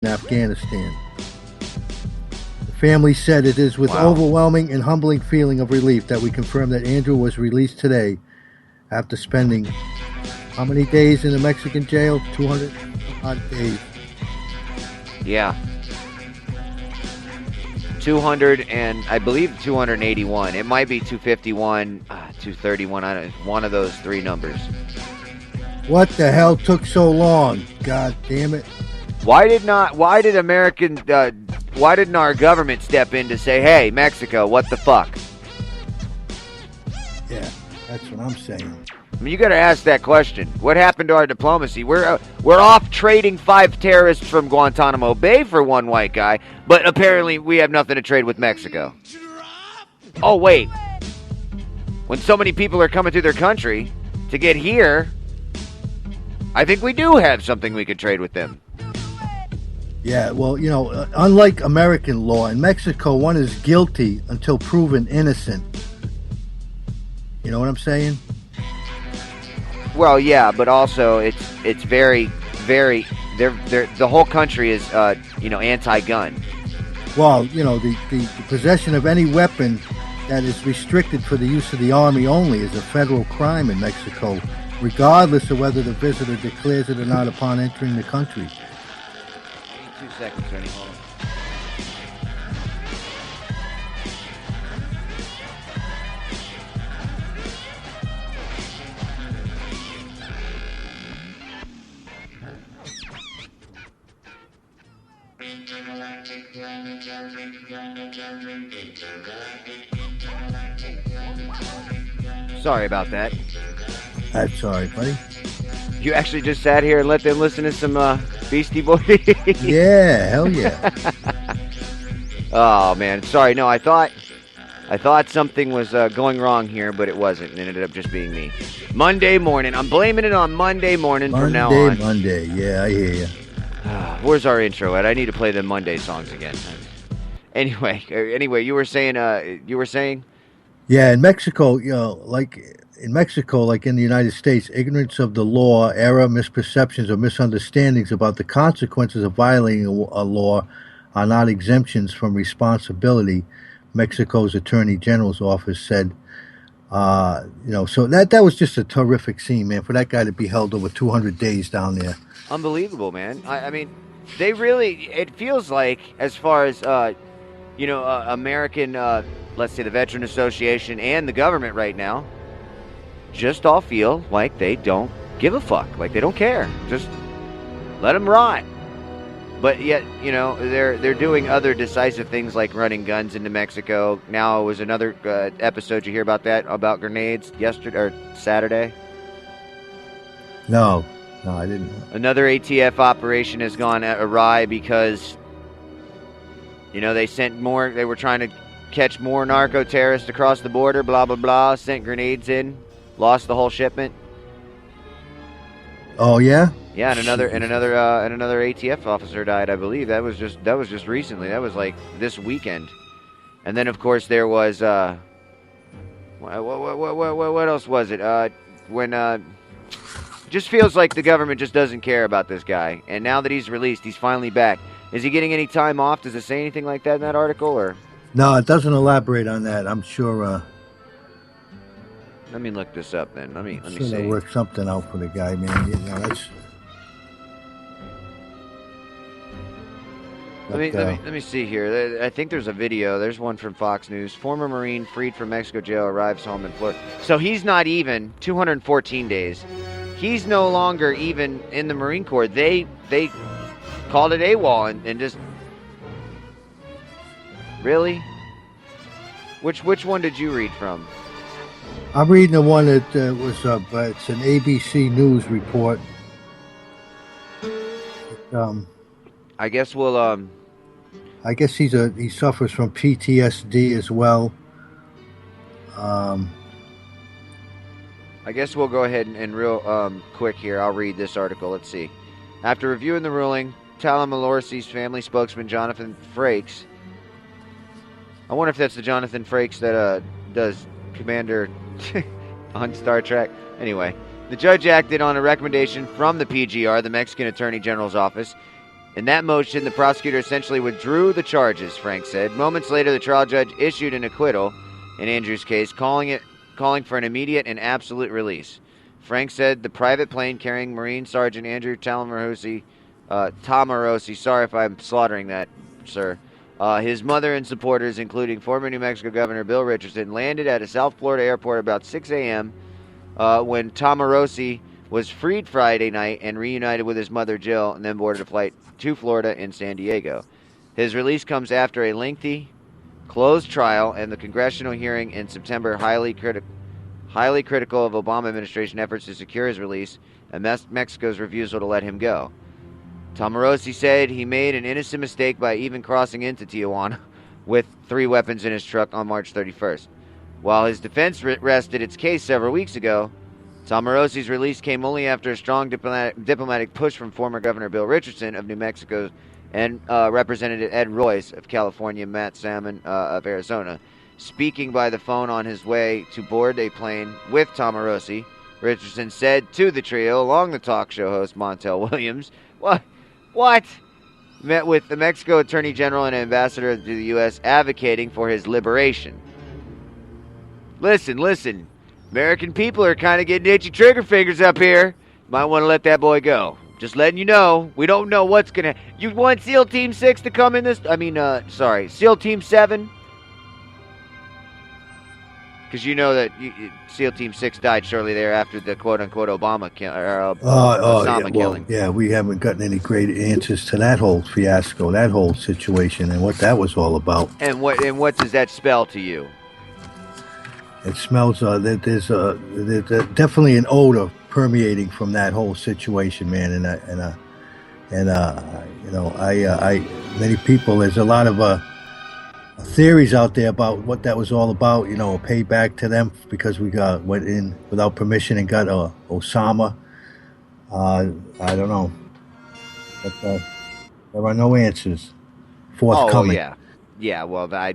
in Afghanistan. The family said it is with overwhelming and humbling feeling of relief that we confirm that Andrew was released today after spending how many days in the Mexican jail? 200 odd days. Yeah. 200 and I believe 281. It might be 251, 231. I don't. One of those three numbers. What the hell took so long? God damn it! Why didn't our government step in to say, "Hey, Mexico, what the fuck"? Yeah, that's what I'm saying. I mean, you got to ask that question. What happened to our diplomacy? We're off trading 5 terrorists from Guantanamo Bay for one white guy, but apparently we have nothing to trade with Mexico. Oh wait, when so many people are coming through their country to get here, I think we do have something we could trade with them. Yeah, well, unlike American law, in Mexico, one is guilty until proven innocent. You know what I'm saying? Well, yeah, but also it's very, very. The whole country is anti-gun. Well, the possession of any weapon that is restricted for the use of the army only is a federal crime in Mexico, regardless of whether the visitor declares it or not upon entering the country. 2 seconds, Ernie. Hold on. Sorry about that. That's all right, buddy. You actually just sat here and let them listen to some Beastie Boys? Yeah, hell yeah. Oh man, sorry. No, I thought something was going wrong here, but it wasn't. It ended up just being me. Monday morning. I'm blaming it on Monday morning from now on. Monday. Yeah, I hear you. Where's our intro at? I need to play the Monday songs again. Anyway, you were saying. Yeah, in Mexico, like in the United States, ignorance of the law, error, misperceptions, or misunderstandings about the consequences of violating a law are not exemptions from responsibility. Mexico's Attorney General's office said. So that was just a terrific scene, man. For that guy to be held over 200 days down there. Unbelievable, man. I mean, they really. It feels like, as far as American, let's say the Veteran Association and the government right now, just all feel like they don't give a fuck, like they don't care. Just let them rot. But yet, they're doing other decisive things like running guns into Mexico. Now it was another episode. You hear about that, about grenades yesterday or Saturday? No, I didn't. Another ATF operation has gone awry because, they sent more. They were trying to catch more narco terrorists across the border. Blah blah blah. Sent grenades in, lost the whole shipment. Oh yeah. Yeah, and another ATF officer died, I believe. That was just recently. That was like this weekend. And then of course there was what else was it? Just feels like the government just doesn't care about this guy. And now that he's released, he's finally back. Is he getting any time off? Does it say anything like that in that article, or? No, it doesn't elaborate on that. I'm sure. Let me look this up then. Let me see. They work something out for the guy, man. That's. Let me see here. I think there's a video. There's one from Fox News. Former Marine freed from Mexico jail arrives home in Florida. So he's not even 214 days. He's no longer even in the Marine Corps. They called it AWOL and just really. Which one did you read from? I'm reading the one that was it's an ABC News report. I guess we'll I guess he suffers from PTSD as well. I guess we'll go ahead and real quick here. I'll read this article. Let's see. After reviewing the ruling, Talamalorsi's family spokesman Jonathan Frakes. I wonder if that's the Jonathan Frakes that does Commander on Star Trek. Anyway, the judge acted on a recommendation from the PGR, the Mexican Attorney General's office. In that motion, the prosecutor essentially withdrew the charges, Frank said. Moments later, the trial judge issued an acquittal in Andrew's case, calling for an immediate and absolute release. Frank said the private plane carrying Marine Sergeant Andrew Tamarosi, sorry if I'm slaughtering that, sir, his mother and supporters, including former New Mexico Governor Bill Richardson, landed at a South Florida airport about 6 a.m. When Tamarosi was freed Friday night and reunited with his mother Jill, and then boarded a flight to Florida in San Diego. His release comes after a lengthy, closed trial and the congressional hearing in September highly critical of Obama administration efforts to secure his release and Mexico's refusal to let him go. Tamarosi said he made an innocent mistake by even crossing into Tijuana with 3 weapons in his truck on March 31st. While his defense rested its case several weeks ago, Tamarosi's release came only after a strong diplomatic push from former Governor Bill Richardson of New Mexico and Representative Ed Royce of California, Matt Salmon of Arizona. Speaking by the phone on his way to board a plane with Tamarosi, Richardson said to the trio, along the talk show host Montel Williams, What? Met with the Mexico Attorney General and Ambassador to the U.S. advocating for his liberation. Listen. American people are kind of getting itchy trigger fingers up here. Might want to let that boy go. Just letting you know. We don't know what's going to... You want SEAL Team 6 to come in this... SEAL Team 7? Because you know that SEAL Team 6 died shortly thereafter the quote-unquote Osama killing. Yeah, we haven't gotten any great answers to that whole fiasco, that whole situation, and what that was all about. And what does that spell to you? It smells. There's definitely an odor permeating from that whole situation, man. Many people. There's a lot of theories out there about what that was all about. You know, a payback to them because we went in without permission and got Osama. I don't know, but there are no answers forthcoming. Oh yeah. Well, I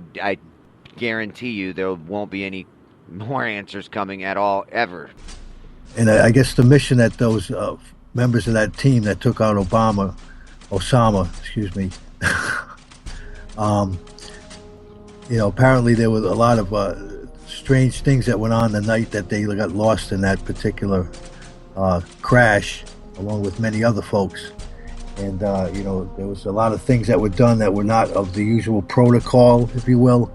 guarantee you there won't be any more answers coming at all, ever. And I guess the mission that those members of that team that took out Osama, apparently there was a lot of strange things that went on the night that they got lost in that particular crash, along with many other folks. And, there was a lot of things that were done that were not of the usual protocol, if you will.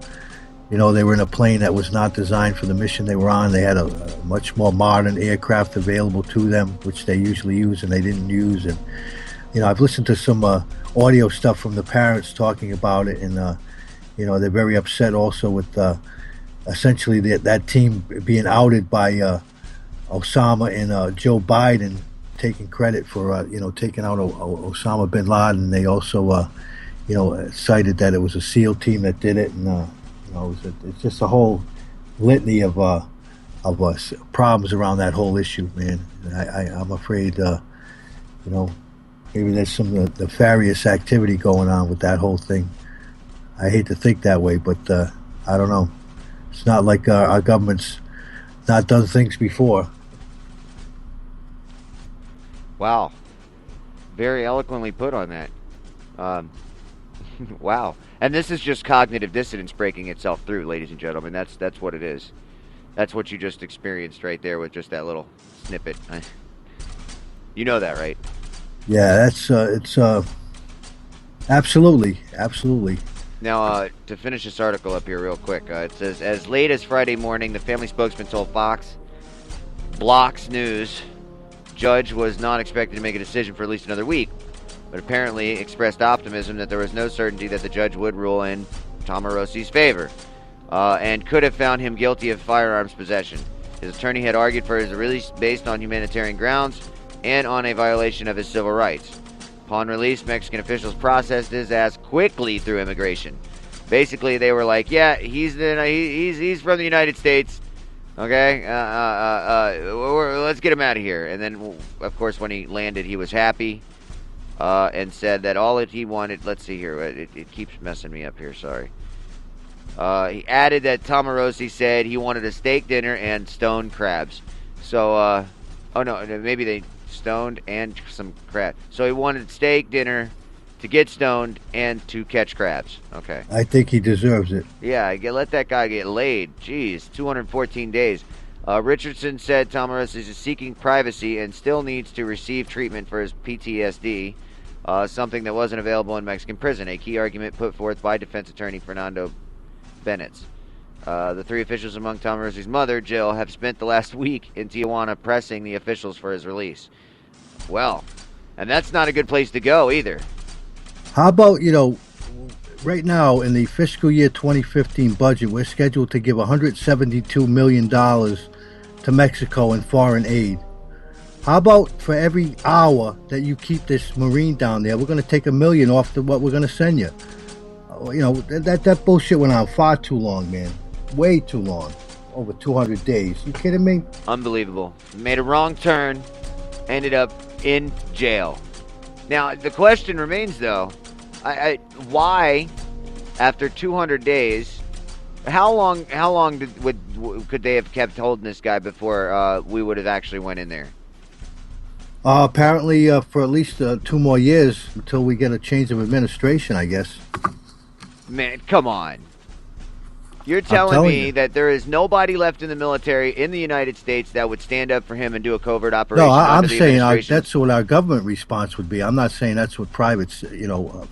You know, they were in a plane that was not designed for the mission they were on. They had a much more modern aircraft available to them, which they usually use and they didn't use. And, I've listened to some audio stuff from the parents talking about it. And, they're very upset also with essentially that team being outed by Osama and Joe Biden taking credit for, taking out Osama bin Laden. They also, cited that it was a SEAL team that did it. And, it's just a whole litany of problems around that whole issue, man. I'm afraid, maybe there's some nefarious activity going on with that whole thing. I hate to think that way, but I don't know. It's not like our government's not done things before. Wow. Very eloquently put on that. Wow. And this is just cognitive dissonance breaking itself through, ladies and gentlemen. That's what it is. That's what you just experienced right there with just that little snippet. You know that, right? Yeah, it's absolutely. Now, to finish this article up here real quick, it says, as late as Friday morning, the family spokesman told Blox News, judge was not expected to make a decision for at least another week, but apparently expressed optimism that there was no certainty that the judge would rule in Tamarosi's favor, and could have found him guilty of firearms possession. His attorney had argued for his release based on humanitarian grounds and on a violation of his civil rights. Upon release, Mexican officials processed his ass quickly through immigration. Basically, they were like, yeah, he's from the United States, okay? Let's get him out of here. And then, of course, when he landed, he was happy. And said that all that he wanted... Let's see here. It keeps messing me up here. Sorry. He added that Tamarosi said he wanted a steak dinner and stoned crabs. So, maybe they stoned and some crab. So he wanted steak dinner to get stoned, and to catch crabs. Okay. I think he deserves it. Yeah, let that guy get laid. Jeez, 214 days. Richardson said Tom Morris is seeking privacy and still needs to receive treatment for his PTSD, something that wasn't available in Mexican prison, a key argument put forth by defense attorney Fernando Bennett. The three officials among Tom Morris's mother, Jill, have spent the last week in Tijuana pressing the officials for his release. Well, and that's not a good place to go either. How about, right now in the fiscal year 2015 budget, we're scheduled to give $172 million to Mexico in foreign aid. How about for every hour that you keep this Marine down there, we're going to take $1 million off what we're going to send you? That bullshit went on far too long, man. Way too long. Over 200 days. You kidding me? Unbelievable. Made a wrong turn, ended up in jail. Now, the question remains, though, why, after 200 days, how long could they have kept holding this guy before we would have actually went in there? Apparently for at least 2 more years until we get a change of administration, I guess. Man, come on. You're telling me that there is nobody left in the military in the United States that would stand up for him and do a covert operation? No, I'm saying that's what our government response would be. I'm not saying that's what privates,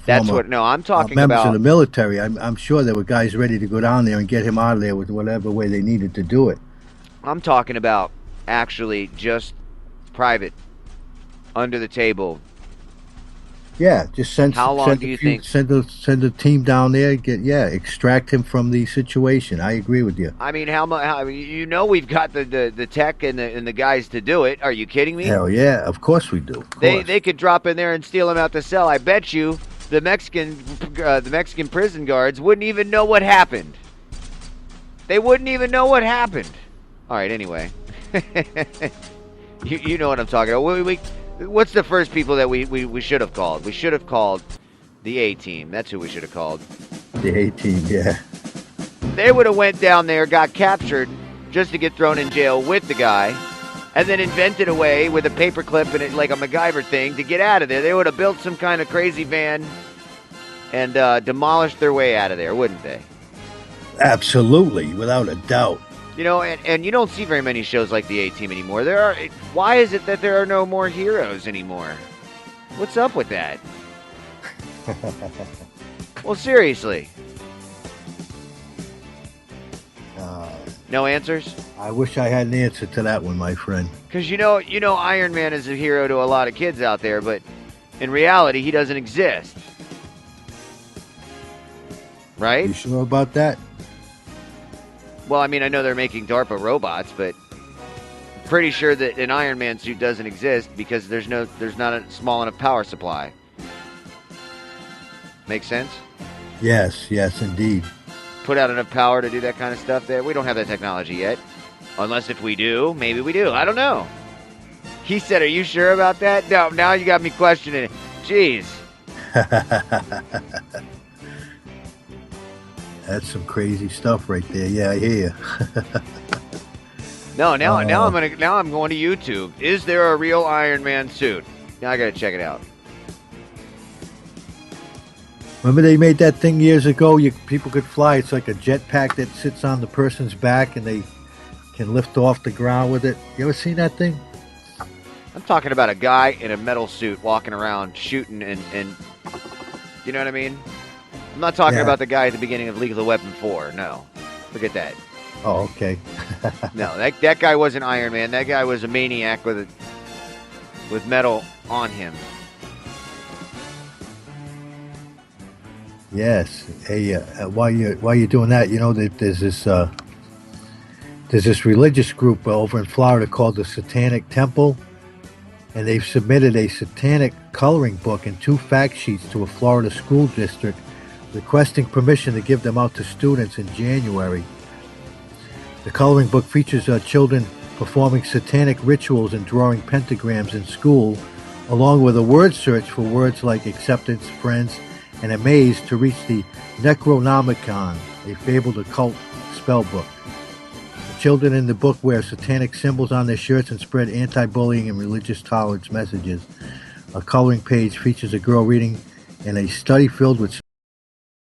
that's what. No, I'm talking members about of the military. I'm sure there were guys ready to go down there and get him out of there with whatever way they needed to do it. I'm talking about actually just private, under the table. Yeah, just send. How long do you think? Send a team down there. Extract him from the situation. I agree with you. I mean, how much? We've got the tech and the guys to do it. Are you kidding me? Hell yeah, of course we do. They could drop in there and steal him out the cell. I bet you the Mexican prison guards wouldn't even know what happened. They wouldn't even know what happened. All right. Anyway, you know what I'm talking about. What's the first people that we should have called? We should have called the A-Team. That's who we should have called. The A-Team, yeah. They would have went down there, got captured, just to get thrown in jail with the guy, and then invented a way with a paperclip and it like a MacGyver thing to get out of there. They would have built some kind of crazy van and demolished their way out of there, wouldn't they? Absolutely, without a doubt. And you don't see very many shows like the A-Team anymore. Why is it that there are no more heroes anymore? What's up with that? Well, seriously. No answers? I wish I had an answer to that one, my friend. Because Iron Man is a hero to a lot of kids out there, but in reality, he doesn't exist. Right? You sure about that? Well, I mean, I know they're making DARPA robots, but I'm pretty sure that an Iron Man suit doesn't exist because there's not a small enough power supply. Make sense? Yes, indeed. Put out enough power to do that kind of stuff there. We don't have that technology yet. Unless if we do, maybe we do. I don't know. He said, are you sure about that? No, now you got me questioning it. Jeez. That's some crazy stuff right there. Yeah, I hear you. Now I'm going to YouTube. Is there a real Iron Man suit? Now I got to check it out. Remember they made that thing years ago? People could fly. It's like a jetpack that sits on the person's back and they can lift off the ground with it. You ever seen that thing? I'm talking about a guy in a metal suit walking around shooting and you know what I mean? I'm not talking about the guy at the beginning of Lethal Weapon 4. No. Forget that. Oh, okay. No, that guy wasn't Iron Man. That guy was a maniac with metal on him. Yes. Hey, while you're doing that, there's this religious group over in Florida called the Satanic Temple, and they've submitted a satanic coloring book and 2 fact sheets to a Florida school district requesting permission to give them out to students in January. The coloring book features children performing satanic rituals and drawing pentagrams in school, along with a word search for words like acceptance, friends, and amaze to reach the Necronomicon, a fabled occult spell book. The children in the book wear satanic symbols on their shirts and spread anti-bullying and religious tolerance messages. A coloring page features a girl reading in a study filled with